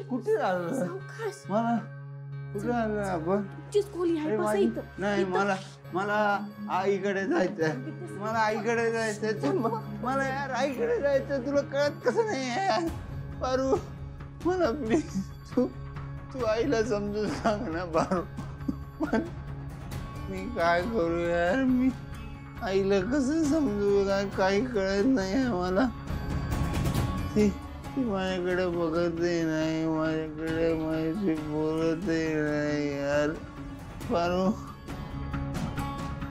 कुठे आलं मला? कुठे आलं आपण? नाही मला आईकडे जायचंय. मला आईकडे जायचंय. मला यार आईकडे जायचंय. तुला कळत कसं नाही यार? पारू मला प्लीज तू आईला समजून सांग ना पारू. मी काय करू यार? मी आईला कसं समजू? काही कळत नाही मला. ती माझ्याकडे बघतही नाही, माझ्याकडे माझी बोलतही नाही यार. पारू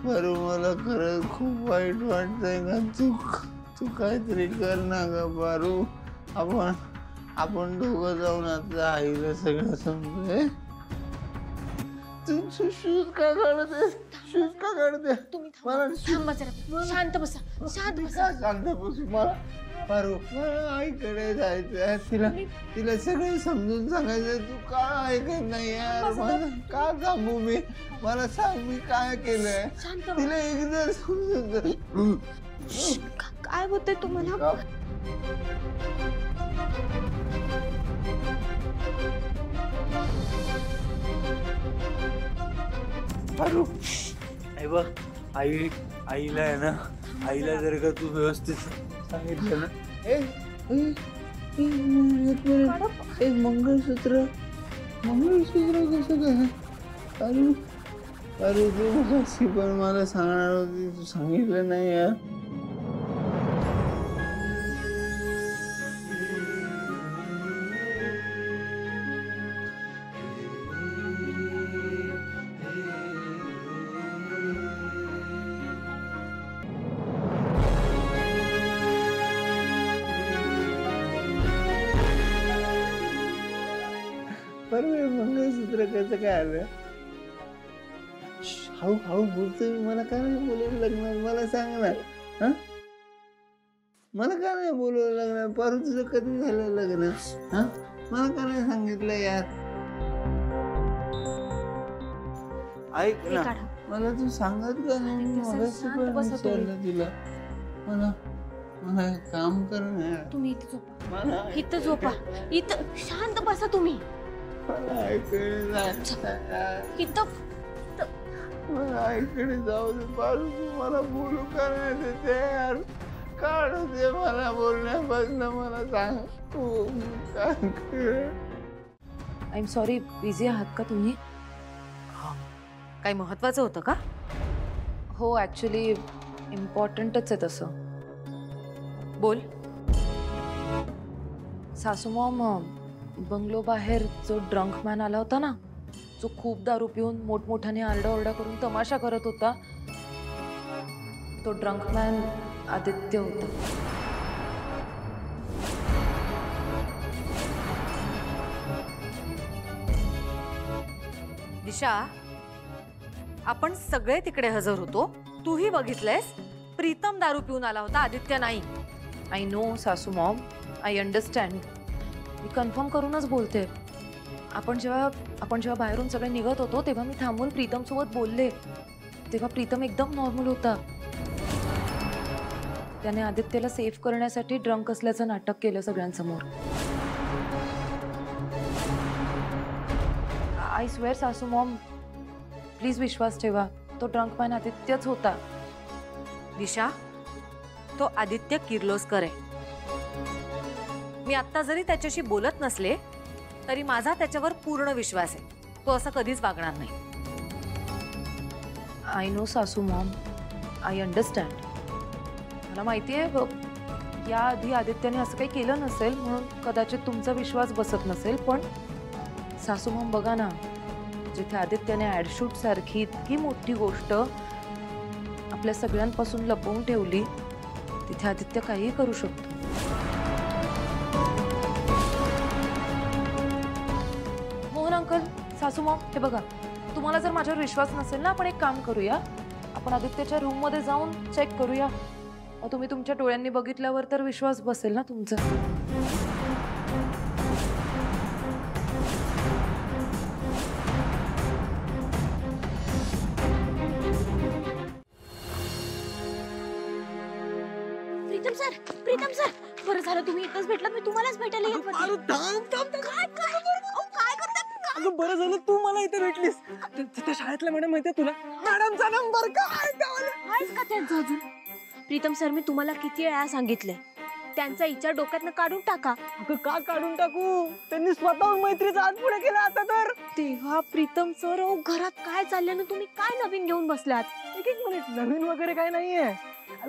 मला खरंच खूप वाईट वाटतंय ना. तू काहीतरी कर ना ग पारू. आपण दोघं जाऊन आता आईला सगळं समजूय. तू शूज का काढते? शूज का काढते? शांत बसा. शांत बसू. मला पारू मला आईकडे जायचंय. तिला सगळं समजून सांगायचं. तू का ऐकत नाही यार? मला का सांगू मी? मला सांग मी काय केलंय? तिला एकदा समजून. काय होतंय तुम्हाला? पारू आई बघ आईला आहे ना, आईला जर का तू व्यवस्थित सांगितलं ना. मंगळसूत्र कसं काय? अरे तू पण मला सांगणार होती, तू सांगितलं नाही यार. मंगळसूत्र कसं काय आलं? हळू बोलतोय. मला का नाही बोलवलं लग्नात? मला सांग ना. हा मला का नाही बोलवलं लग्नात? पारू तुझं कधी झालं लग्न? हा मला का नाही सांगितलं यार? ऐक ना, मला तू सांगत का नाही? विचारलं तुला. मला काम कर ना. तुम्ही इथं झोपा. इथं शांत बसा तुम्ही. मला आईकडे जाऊ दे पारू. तू मला बोलू का नाही देते यार? काढू दे मला बोलण्यापासून. मला सांग तू काय? आय एम सॉरी, बिझी आहात का तुम्ही? काही महत्वाचं होतं का? हो, ॲक्च्युली इम्पॉर्टंटच आहे तसं. बोल. सासूमॉम, बंगलो बाहेर जो ड्रंक मॅन आला होता ना, जो खूप दारू पिऊन मोठमोठ्याने आरडाओरडा करून तमाशा करत होता, तो ड्रंक मॅन आदित्य होता. दिशा, आपण सगळे तिकडे हजर होतो. तूही बघितलंयस. प्रीतम दारू पिऊन आला होता, आदित्य नाही. आय नो सासूमॉम, आय अंडरस्टँड. मी कन्फर्म करूनच बोलते. आपण जेव्हा बाहेरून सगळे निघत होतो तेव्हा मी थांबून प्रीतम सोबत बोलले. तेव्हा प्रीतम एकदम नॉर्मल होता. त्याने आदित्यला सेफ करण्यासाठी ड्रंक असल्याचं नाटक केलं सगळ्यांसमोर. आय स्वेअर सासू मॉम, प्लीज विश्वास ठेवा. तो ड्रंक मॅन आदित्यच होता. दिशा, तो आदित्य किर्लोस्कर आहे. मी आत्ता जरी त्याच्याशी बोलत नसले तरी माझा त्याच्यावर पूर्ण विश्वास आहे. तो असं कधीच वागणार नाही. आय नो सासू मॉम, आय अंडरस्टँड. मला माहिती आहे याआधी आदित्यने असं काही केलं नसेल म्हणून कदाचित तुमचा विश्वास बसत नसेल. पण सासू मॉम बघा ना, जिथे आदित्यने ॲडशूट सारखी इतकी मोठी गोष्ट आपल्या सगळ्यांपासून लपवून ठेवली, तिथे आदित्य काहीही करू शकतो. मोहन अंकल, सासू मॉम, हे बघा, तुम्हाला जर माझ्यावर विश्वास नसेल ना, आपण एक काम करूया. आपण आदित्यच्या रूममध्ये जाऊन चेक करूया. तुम्ही तुमच्या डोळ्यांनी बघितल्यावर तर विश्वास बसेल ना तुमचा. प्रीतम सर बरं झालं तुम्ही इथंच भेटलात. मी तुम्हालाच भेटायला येत होते. काय करताय? अगं बरं झालं तू मला इथे भेटलीस. त्या शाळेतल्या मॅडम माहितीये तुला? मॅडमचा नंबर काय आहेस का त्यांचं अजून? प्रीतम सर मी तुम्हाला किती वेळा सांगितलंय त्यांचा विचार डोक्यातनं काढून टाका. अगं का काढून टाकू? त्यांनी स्वतःहून मैत्रीचा हात पुढे केला आता तर. तेव्हा प्रीतम सर घरात काय चाललंय ना तुम्ही काय नवीन घेऊन बसलात? एक मिनिट, नवीन वगैरे काय नाहीये.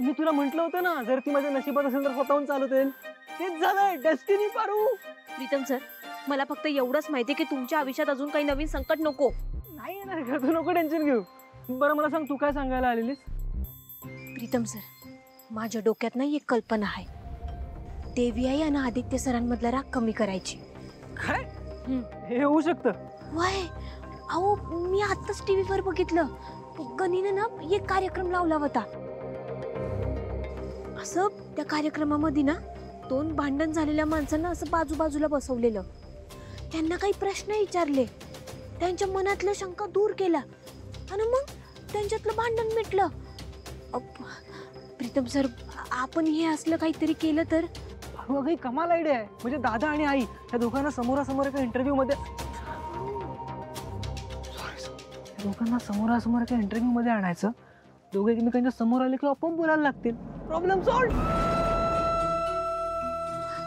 मी तुला म्हंटल होतं ना जर ती माझ्या नशिबात असेल तर स्वतःहून चालत येईल. तेच झालंय, डेस्टिनी पारू. प्रीतम सर मला फक्त एवढंच माहितीये की तुमच्या आयुष्यात अजून काही नवीन संकट नको. नाही येणार का? तू नको टेन्शन घेऊ. बरं मला सांग तू काय सांगायला आलेलीस? प्रीतम सर माझ्या डोक्यात ना एक कल्पना आहे. देवी आई आणि आदित्य सरांमधला राग कमी करायची. काय? हे होऊ शकतं? वय अहो मी आत्ताच टीव्ही वर बघितलं. गणीनं ना एक कार्यक्रम लावला होता. असं त्या कार्यक्रमामध्ये ना 2 भांडण झालेल्या माणसांना असं बाजूबाजूला बसवलेलं. त्यांना काही प्रश्न विचारले, त्यांच्या मनातलं शंका दूर केला आणि मग त्यांच्यातलं भांडण मिटलं. प्रीतम सर आपण हे असलं काहीतरी केलं तर? अगं काही कमाल आयडिया आहे. म्हणजे दादा आणि आई या दोघांना समोरासमोर एका इंटरव्ह्यू मध्ये आणायचं. दोघे एकमेकांच्या समोर आले की आपण बोलायला लागतील. Problem solve.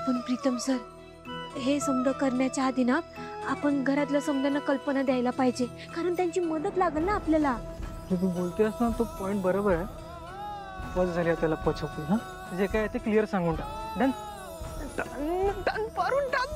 पण प्रीतम सर हे समजा करण्याच्या आधी ना आपण घरातल्या समजांना कल्पना द्यायला पाहिजे कारण त्यांची मदत लागेल ना आपल्याला. तू बोलतेस ना तो पॉइंट बरोबर आहे. बस झाली त्याला पचवू ना जे काय ते क्लिअर सांगून टाक. डन डन डन पारून टाक.